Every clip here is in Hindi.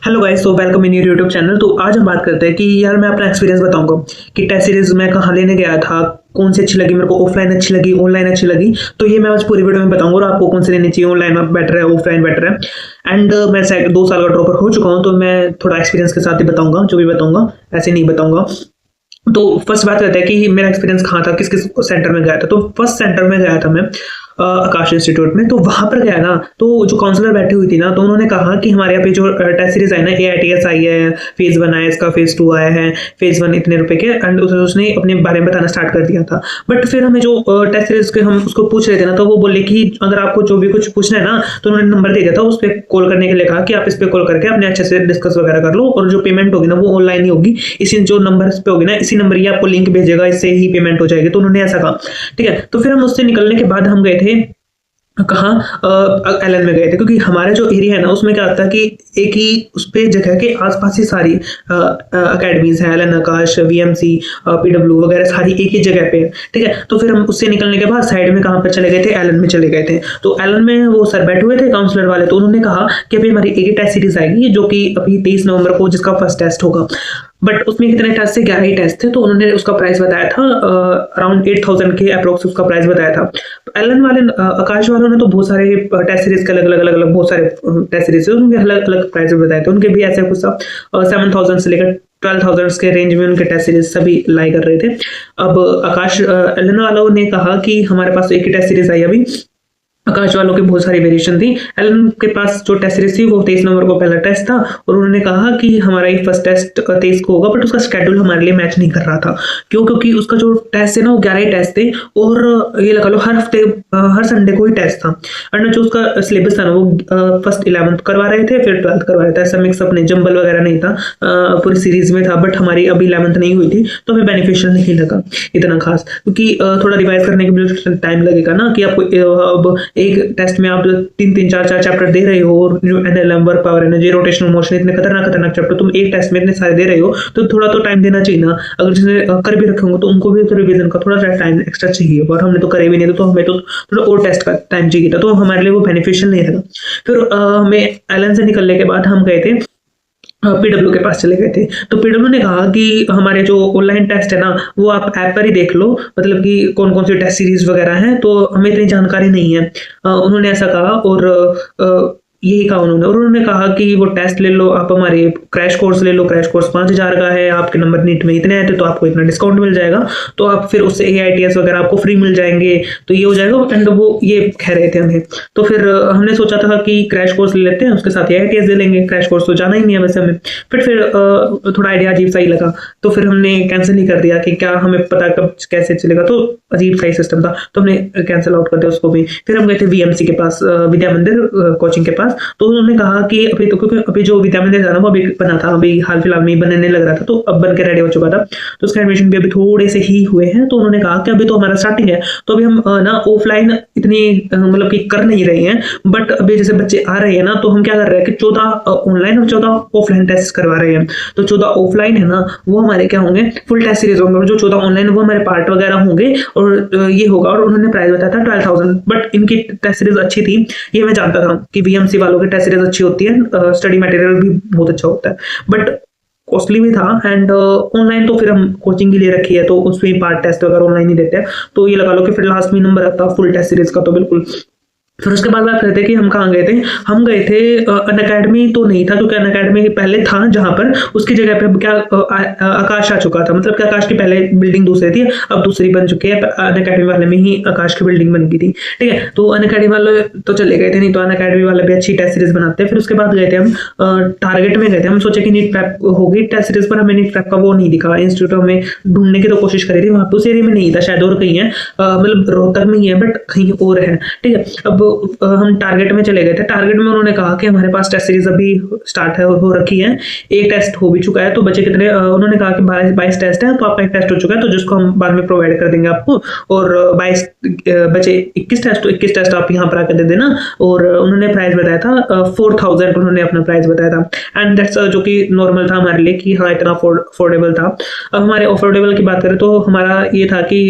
हेलो गाइस, तो welcome in your YouTube channel. तो आज हम बात करते हैं कि यार मैं अपना एक्सपीरियंस बताऊंगा कि टेस्ट सीरीज मैं कहाँ लेने गया था, कौन सी अच्छी लगी मेरे को, ऑफलाइन अच्छी लगी ऑनलाइन अच्छी लगी। तो ये मैं आज पूरी वीडियो में बताऊंगा और आपको कौन सी लेनी चाहिए, ऑनलाइन बेटर है ऑफलाइन बेटर है। एंड मैं 2 साल का ड्रॉपर हो चुका हूँ, तो मैं थोड़ा एक्सपीरियंस के साथ ही बताऊंगा, जो भी बताऊंगा ऐसे नहीं बताऊंगा। तो फर्स्ट बात करते हैं कि मेरा एक्सपीरियंस कहाँ था, किस किस सेंटर में गया था। तो फर्स्ट सेंटर में गया था मैं आकाश इंस्टीट्यूट में। तो वहां पर गया ना, तो जो काउंसलर बैठी हुई थी ना, तो उन्होंने कहा कि हमारे यहाँ पे जो टेस्ट सीरीज आई ना, AITS आई है, फेज 1 आया, इसका फेज 2 आया है, फेज 1 इतने रुपए के, एंड उसने अपने बारे में बताना स्टार्ट कर दिया था। बट फिर हमें जो टेस्ट सीरीज के हम उसको पूछ रहे थे ना, तो वो बोले कि अगर आपको जो भी कुछ पूछना है ना, तो उन्होंने नंबर दे दिया था, उस पर कॉल करने के लिए कहा कि आप इस पर कॉल करके अपने अच्छे से डिस्कस वगैरह कर लो, और जो पेमेंट होगी ना वो ऑनलाइन ही होगी, इसी जो नंबर पे होगी ना, इसी नंबर ही आपको लिंक भेजेगा, इससे ही पेमेंट हो जाएगी। तो उन्होंने ऐसा कहा, ठीक है। तो फिर हम उससे निकलने के बाद हम गए थे कहाँ, एलन में गए थे, क्योंकि हमारा जो एरिया है ना उसमें क्या होता है कि एक ही उस पे जगह के आसपास ही सारी अकेडमीज है, एलन, आकाश, VMC, PW वगैरह सारी एक ही जगह पे है, ठीक है। तो फिर हम उससे निकलने के बाद साइड में कहाँ पर चले गए थे, एलन में चले गए थे। तो एलन में वो सर बैठे हुए थे काउंसलर वाले, तो उन्होंने कहा कि अभी हमारी एक ही टेस्ट सीरीज आएगी, जो कि अभी 23 नवंबर को, जिसका फर्स्ट टेस्ट होगा। बट उसमें कितने टेस्ट थे, 11 ही टेस्ट थे। तो उन्होंने उसका प्राइस बताया था अराउंड 8000 के अप्रोक्स उसका प्राइस बताया था। तो एलन वाले, आकाश वालों ने तो बहुत सारे टेस्ट सीरीज के अलग अलग बहुत सारे टेस्ट सीरीज थे, उनके अलग अलग प्राइस बताए थे। उनके भी ऐसे कुछ 7000 से लेकर 12000 के रेंज में उनके टेस्ट सीरीज सभी लाई कर रहे थे। अब आकाश एलन वालों ने कहा कि हमारे पास एक ही टेस्ट सीरीज आई अभी, आकाश वालों की बहुत सारी वेरिएशन थी। एलन के पास जो टेस्ट सीरीज थी वो 23 नवंबर को पहला टेस्ट था, और उन्होंने कहा कि हमारा ये फर्स्ट टेस्ट 23 को होगा, बट उसका शेड्यूल हमारे लिए मैच नहीं कर रहा था। क्यों? क्योंकि उसका जो टेस्ट है ना वो 11 टेस्ट थे, और ये लगा लो हर हफ्ते हर संडे को ही टेस्ट था। और जो उसका सिलेबस था ना वो फर्स्ट 11th करवा रहे थे, फिर 12th करवा रहे थे, ऐसा मिक्सअप नहीं, जंबल वगैरह नहीं था, पूरी सीरीज में था। बट हमारी अभी 11th नहीं हुई थी, तो हमें बेनिफिशियल नहीं लगा इतना खास, क्योंकि थोड़ा रिवाइज करने के लिए टाइम लगेगा ना, कि आपको अब एक टेस्ट में आप 3-3, 4-4 चैप्टर दे रहे हो, और जो NLM, work, power, energy, rotational motion, इतने खतरनाक चैप्टर तुम एक टेस्ट में इतने सारे दे रहे हो, तो थोड़ा तो टाइम देना चाहिए ना। अगर जिसने कर भी रखे होंगे तो उनको भी तो रिवीजन का थोड़ा सा टाइम एक्स्ट्रा चाहिए, और हमने तो करे भी नहीं, तो हमें तो थोड़ा और टेस्ट का टाइम चाहिए था, तो हमारे लिए वो बेनिफिशियल नहीं था। फिर हमें एलन से निकलने के बाद हम गए थे PW के पास चले गए थे। तो PW ने कहा कि हमारे जो ऑनलाइन टेस्ट है ना वो आप ऐप पर ही देख लो, मतलब कि कौन कौन सी टेस्ट सीरीज वगैरह हैं, तो हमें इतनी जानकारी नहीं है। उन्होंने ऐसा कहा, और यही कहा उन्होंने। और उन्होंने कहा कि वो टेस्ट ले लो, आप हमारे क्रैश कोर्स ले लो, क्रैश कोर्स 5000 का है, आपके नंबर नीट में इतने आए थे तो आपको इतना डिस्काउंट मिल जाएगा, तो आप फिर उससे AITS वगैरह आपको फ्री मिल जाएंगे, तो ये हो जाएगा। एंड वो ये कह रहे थे हमें। तो फिर हमने सोचा था कि क्रैश कोर्स ले लेते हैं, उसके साथ AITS ले लेंगे, क्रैश कोर्स तो जाना ही नहीं है वैसे हमें। फिर थोड़ा आइडिया अजीब सा ही लगा, तो फिर हमने कैंसिल ही कर दिया कि क्या हमें पता कब कैसे चलेगा, तो अजीब सा ही सिस्टम था, तो हमने कैंसिल आउट कर दिया उसको भी। फिर हम गए थे VMC के पास, विद्या मंदिर कोचिंग के पास। तो उन्होंने कहा कि अभी तो, क्योंकि अभी जो विद्या मंदिर था ना वो अभी बना था, अभी हाल फिलहाल में बनने लग रहा था, तो अब बन के रेडी हो चुका था, तो उसका एडमिशन भी अभी थोड़े से ही हुए हैं। तो उन्होंने कहा कि अभी तो हमारा स्टार्टिंग है, तो अभी हम ना ऑफलाइन इतनी मतलब कि कर नहीं रहे हैं, बट अभी जैसे बच्चे आ रहे हैं ना, तो हम क्या कर रहे हैं कि 14 ऑनलाइन और 14 ऑफलाइन टेस्ट करवा रहे हैं। तो 14 ऑफलाइन है ना वो हमारे क्या होंगे, फुल टेस्ट सीरीज होंगे, और जो 14 ऑनलाइन वो हमारे पार्ट वगैरह होंगे, और ये होगा। और उन्होंने प्राइस बताया था 12000, बट इनकी टेस्ट सीरीज अच्छी थी, ये मैं जानता था कि VMC वालों की टेस्ट सीरीज अच्छी होती है, स्टडी मटेरियल भी बहुत अच्छा होता है, बट कॉस्टली भी था। एंड ऑनलाइन तो फिर हम कोचिंग के लिए रखी है, तो उसमें पार्ट टेस्ट वगैरह ऑनलाइन ही देते हैं, तो ये लगा लो कि फिर लास्ट में नंबर आता फुल टेस्ट सीरीज का, तो बिल्कुल। फिर उसके बाद बात करते हैं कि हम कहाँ गए थे। हम गए थे अनअकैडमी, तो नहीं था, क्योंकि अनअकैडमी पहले था जहाँ पर, उसकी जगह पे क्या आकाश आ चुका था, मतलब कि आकाश की पहले बिल्डिंग दूसरी थी, अब दूसरी बन चुकी है। अनअकैडमी वाले में ही आकाश की बिल्डिंग बन गई थी, ठीक है। तो अनअकैडमी वाले तो चले गए थे, नहीं तो अनअकैडमी वाले भी अच्छी टेस्ट सीरीज बनाते हैं। फिर उसके बाद गए थे हम टारगेट में गए थे। हम सोचे कि नीट प्रेप होगी टेस्ट सीरीज, पर हमें नीट प्रेप का वो नहीं दिखा। इंस्टीट्यूट में ढूंढने की तो कोशिश करी थी, वहाँ पे उस एरिया में नहीं था, शायद और कहीं है, मतलब रोहतक में ही है, बट कहीं और है, ठीक है। अब हम टारगेट में चले गए थे। टारगेट में उन्होंने कहा कि हमारे पास टेस्ट सीरीज अभी स्टार्ट है, हो रखी है, एक टेस्ट हो भी चुका है, तो बच्चे कितने, उन्होंने कहा कि 22 टेस्ट है, तो आपका एक टेस्ट हो चुका है, तो जिसको हम बाद में प्रोवाइड कर देंगे आपको, और 22 बचे 21 टेस्ट, तो 21 टेस्ट आप यहाँ पर आकर दे देना। और उन्होंने प्राइस बताया था 4000, उन्होंने अपना प्राइस बताया था। एंड दैट्स जो कि नॉर्मल था हमारे लिए, कि हाँ इतना अफोर्डेबल था। अब हमारे अफोर्डेबल की बात करें तो हमारा ये था कि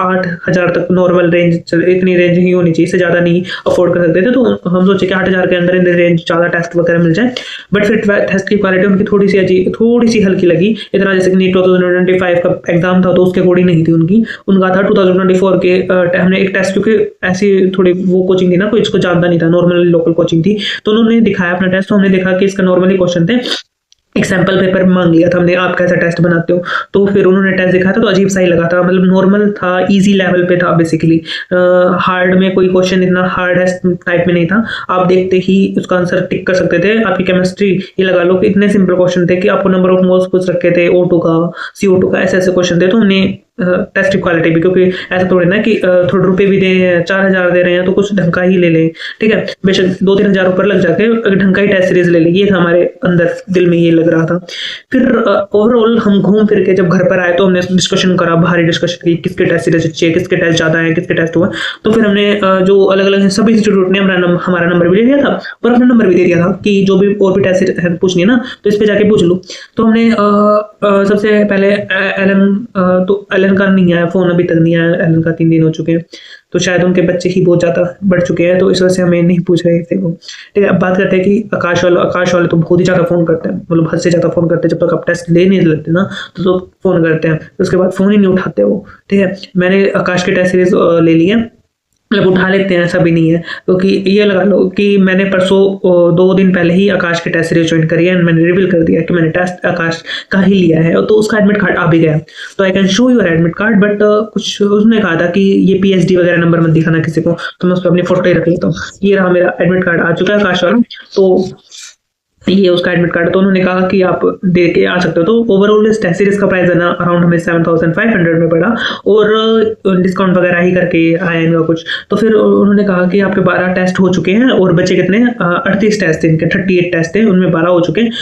8000 तक नॉर्मल रेंज, इतनी रेंज ही होनी चाहिए, इससे ज़्यादा नहीं। अफोर्ड कर सकते थे, तो हम सोचे कि 8,000 के अंदर इन रेंज ज़्यादा टेस्ट वगैरह मिल जाए। बट फिर टेस्ट की क्वालिटी उनकी थोड़ी सी हल्की लगी, इतना जैसे कि नीट 2025 का एग्जाम था तो उसके अकॉर्डिंग नहीं थी उनका था 2024 के हमने एक टेस्ट, क्योंकि ऐसी थोड़ी वो कोचिंग थी ना, कोई इसको जानता नहीं था, नॉर्मल लोकल कोचिंग थी, तो उन्होंने दिखाया अपना टेस्ट, तो हमने देखा कि इसका नॉर्मली क्वेश्चन थे, एक सैंपल पेपर मांग लिया था हमने, आप कैसा टेस्ट बनाते हो, तो फिर उन्होंने टेस्ट दिखाया था तो अजीब सा ही लगा था, मतलब नॉर्मल था, इजी लेवल पे था बेसिकली, हार्ड में कोई क्वेश्चन इतना हार्ड टाइप में नहीं था, आप देखते ही उसका आंसर टिक कर सकते थे। आपकी केमिस्ट्री ये लगा लो कि इतने सिंपल क्वेश्चन थे कि आपको नंबर ऑफ मोल्स पूछ रखे थे, O2 का, CO2 का, ऐसे क्वेश्चन थे, तो हमने टेस्ट की क्वालिटी भी, क्योंकि ऐसा थोड़ी ना कि थोड़े रुपए भी दे, 4,000 दे रहे हैं तो कुछ ढंग का ही ले लें, ठीक है, बेशक 2-3 हज़ार ऊपर लग जाके ढंग का ही टेस्ट सीरीज ले लें, ये था हमारे अंदर दिल में ये लग रहा था। फिर ओवरऑल हम घूम फिर के जब घर पर आए तो हमने डिस्कशन करा, भारी डिस्कशन की, किसके टेस्ट सीरीज अच्छे है, किसके टेस्ट ज़्यादा है, किसके टेस्ट हुआ, तो फिर हमने जो अलग अलग सभी इंस्टीट्यूट ने हमारा नंबर भी ले लिया था और अपना नंबर भी दे दिया था कि जो भी और भी टेस्ट पूछनी है ना तो इस पर जाके पूछ लो। तो हमने सबसे पहले तो एलन का नहीं आया फ़ोन, अभी तक नहीं आया एलन का, 3 दिन हो चुके हैं, तो शायद उनके बच्चे ही बहुत ज़्यादा बढ़ चुके हैं, तो इस वजह से हमें नहीं पूछ रहे थे वो, ठीक है। अब बात करते हैं कि आकाश वाले तो बहुत ही ज़्यादा फ़ोन करते हैं, मतलब हद से ज़्यादा फ़ोन करते हैं, जब तक आप टेस्ट ले नहीं लेते ना तो फ़ोन करते हैं, उसके बाद फ़ोन ही नहीं उठाते वो, ठीक है। मैंने आकाश के टेस्ट सीरीज ले लिए, मतलब उठा लेते हैं, ऐसा भी नहीं है, क्योंकि ये लगा लो कि मैंने परसों 2 दिन पहले ही आकाश की टेस्ट सीरीज ज्वाइन करी है, मैंने रिवील कर दिया कि मैंने टेस्ट आकाश का ही लिया है, तो उसका एडमिट कार्ड आ भी गया, तो I can show your admit card, but कुछ उसने कहा था कि ये PhD वगैरह नंबर मत दिखाना किसी को, तो मैं उस पर अपनी फोटो ही रख लेता हूँ। ये रहा मेरा एडमिट कार्ड, आ चुका है आकाश वाला, तो ये उसका एडमिट कार्ड, तो उन्होंने कहा कि आप दे के आ सकते हो। तो ओवरऑल इस टेस्ट सीरीज का प्राइस है ना अराउंड हमें 7,500 में पड़ा, और डिस्काउंट वगैरह ही करके आया इनका कुछ। तो फिर उन्होंने कहा कि आपके 12 टेस्ट हो चुके हैं और बचे कितने 38 टेस्ट थे इनके, 38 टेस्ट थे, उनमें 12 हो चुके हैं,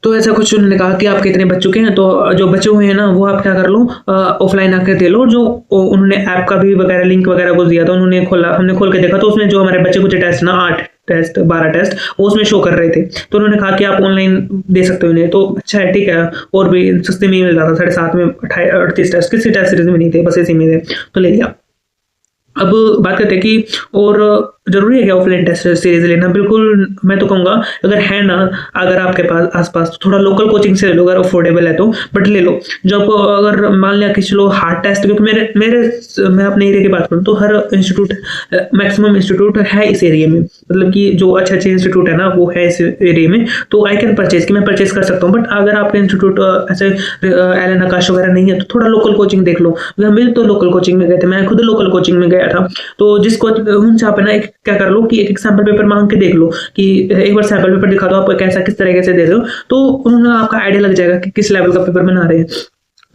तो ऐसा कुछ उन्होंने कहा कि आपके इतने बच चुके हैं, तो जो बचे हुए हैं ना वो आप क्या कर लो, ऑफलाइन आकर दे लो। जो उन्होंने ऐप का भी वगैरह लिंक वगैरह कुछ दिया था, उन्होंने खोला, हमने खोल के देखा तो उसमें जो हमारे बचे कुछ टेस्ट ना 8 टेस्ट 12 टेस्ट वो उसमें शो कर रहे थे, तो उन्होंने कहा कि आप ऑनलाइन दे सकते हो इन्हें, तो अच्छा है, ठीक है, और भी सस्ते में मिल जाता, 7.5 में 38 टेस्ट, किसी टेस्ट सीरीज में नहीं थे, बस इसी में थे, तो ले लिया। अब बात करते हैं कि और जरूरी है क्या ऑफलाइन टेस्ट सीरीज लेना? बिल्कुल, मैं तो कहूँगा अगर है ना, अगर आपके पास आसपास तो थोड़ा लोकल कोचिंग से ले लो, अगर अफोर्डेबल है तो, बट ले लो। जब अगर मान लिया कि चलो हार्ड टेस्ट, क्योंकि मैं अपने एरिया की बात करूँ तो हर इंस्टीट्यूट, मैक्सिमम इंस्टीट्यूट है इस एरिया में, मतलब कि जो अच्छे अच्छे इंस्टीट्यूट है ना वो है इस एरिया में, तो आई कैन परचेज, कि मैं परचेज कर सकता हूँ। बट अगर आपके इंस्टीट्यूट ऐसे एलन आकाश वगैरह नहीं है तो थोड़ा लोकल कोचिंग देख लो। हम भी तो लोकल कोचिंग में गए थे, मैं खुद लोकल कोचिंग में गया था, तो जिसको उनसे आप ना क्या कर लो कि एक सैंपल पेपर मांग के देख लो कि एक बार सैंपल पेपर दिखा दो आप कैसा किस तरीके से दे रहे हो, तो उन्हें आपका आइडिया लग जाएगा कि किस लेवल का पेपर बना रहे हैं।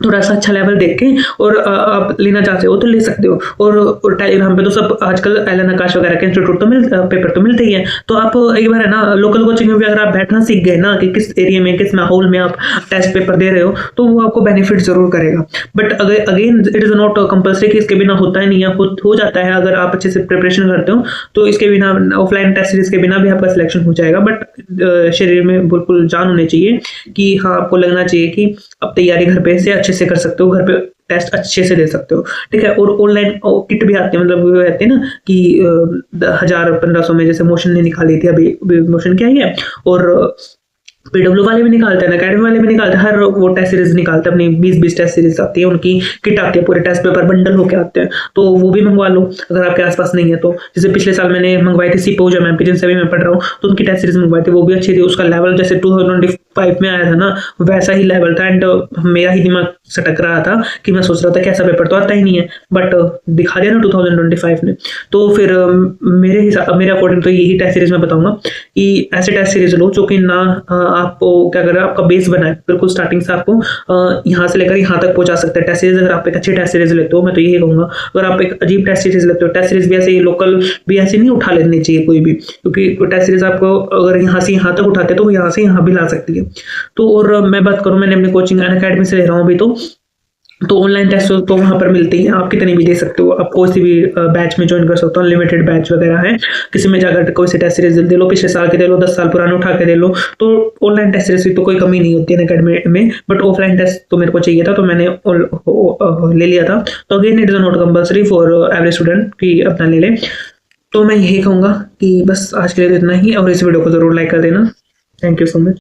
थोड़ा सा अच्छा लेवल देख के और आप लेना चाहते हो तो ले सकते हो। और टेलीग्राम पे तो सब आजकल एलन आकाश वगैरह के इंस्टीट्यूट तो पेपर तो मिलते ही है, तो आप एक बार है ना लोकल कोचिंग में भी अगर आप बैठना सीख गए ना कि किस एरिया में किस माहौल में आप टेस्ट पेपर दे रहे हो, तो वो आपको बेनिफिट जरूर करेगा। बट अगर again it is not compulsory कि इसके बिना होता ही नहीं है, हो जाता है अगर आप अच्छे से प्रिपरेशन करते हो तो इसके बिना ऑफलाइन टेस्ट सीरीज के बिना भी आपका सिलेक्शन हो जाएगा। बट शरीर में बिल्कुल जान होनी चाहिए कि हाँ, आपको लगना चाहिए कि आप तैयारी घर पे से अच्छे से कर सकते हो, घर पे टेस्ट अच्छे से दे सकते हो, ठीक है। और ऑनलाइन किट भी आती है, मतलब वो आते हैं ना कि 1,000-1,500 में, जैसे मोशन ने निकाली थी, अभी मोशन क्या ही है, और PW वाले भी निकालते हैं, अकेडमी वाले भी निकालते हैं, हर वो टेस्ट सीरीज निकालते हैं, अपनी 20-20 टेस्ट सीरीज आती है, उनकी किट आती है, पूरे टेस्ट पेपर बंडल होके आते हैं, तो वो भी मंगवा लो अगर आपके आसपास नहीं है तो। जैसे पिछले साल मैंने मंगवाई थी सीपोजा मैम की, जिनसे भी मैं पढ़ रहा हूँ, तो उनकी टेस्ट सीरीज मंगवाई थी, वो भी अच्छी थी, उसका लेवल जैसे 2025 में आया था ना वैसा ही लेवल था, एंड मेरा ही दिमाग सटक रहा था कि मैं सोच रहा था कि ऐसा पेपर तो आता ही नहीं है, बट दिखा दिया ना 2025 ने। तो फिर मेरे अकॉर्डिंग तो यही टेस्ट सीरीज में बताऊंगा कि ऐसे टेस्ट सीरीज लो जो कि ना आपको क्या कर रहा है, आपका बेस बनाए, बिल्कुल स्टार्टिंग से आपको यहाँ से लेकर यहाँ तक पहुंचा सकते हैं। टेस्ट सीरीज अगर आप एक अच्छी टेस्ट सीरीज लेते हो, मैं तो यही कहूँगा, अगर आप एक अजीब टेस्ट सीरीज लेते हो, टेस्ट सीरीज भी ऐसे लोकल भी ऐसे नहीं उठा लेनी चाहिए कोई भी, क्योंकि टेस्ट सीरीज आपको अगर यहाँ से यहाँ तक उठाते हैं तो वो यहाँ से यहाँ भी ला सकती है। तो और मैं बात करूँ, मैंने अपनी कोचिंग अनअकैडमी से ले रहा हूँ अभी, तो ऑनलाइन टेस्ट तो वहाँ पर मिलती हैं, आप कितनी भी दे सकते हो, आप कोई सी भी बैच में ज्वाइन कर सकते हो, अनलिमिटेड बैच वगैरह है, किसी में जाकर कोई सी टेस्ट सीरीज दे लो, पिछले साल के दे लो, 10 साल पुराने उठा के दे लो, तो ऑनलाइन टेस्ट सीरीज की तो कोई कमी नहीं होती है अनअकैडमी में। बट ऑफलाइन टेस्ट तो मेरे को चाहिए था, तो मैंने ले लिया था। तो again it is not compulsory for every student कि अपना ले ले। तो मैं यही कहूँगा कि बस आज के लिए तो इतना ही, और इस वीडियो को ज़रूर लाइक कर देना। Thank you so much.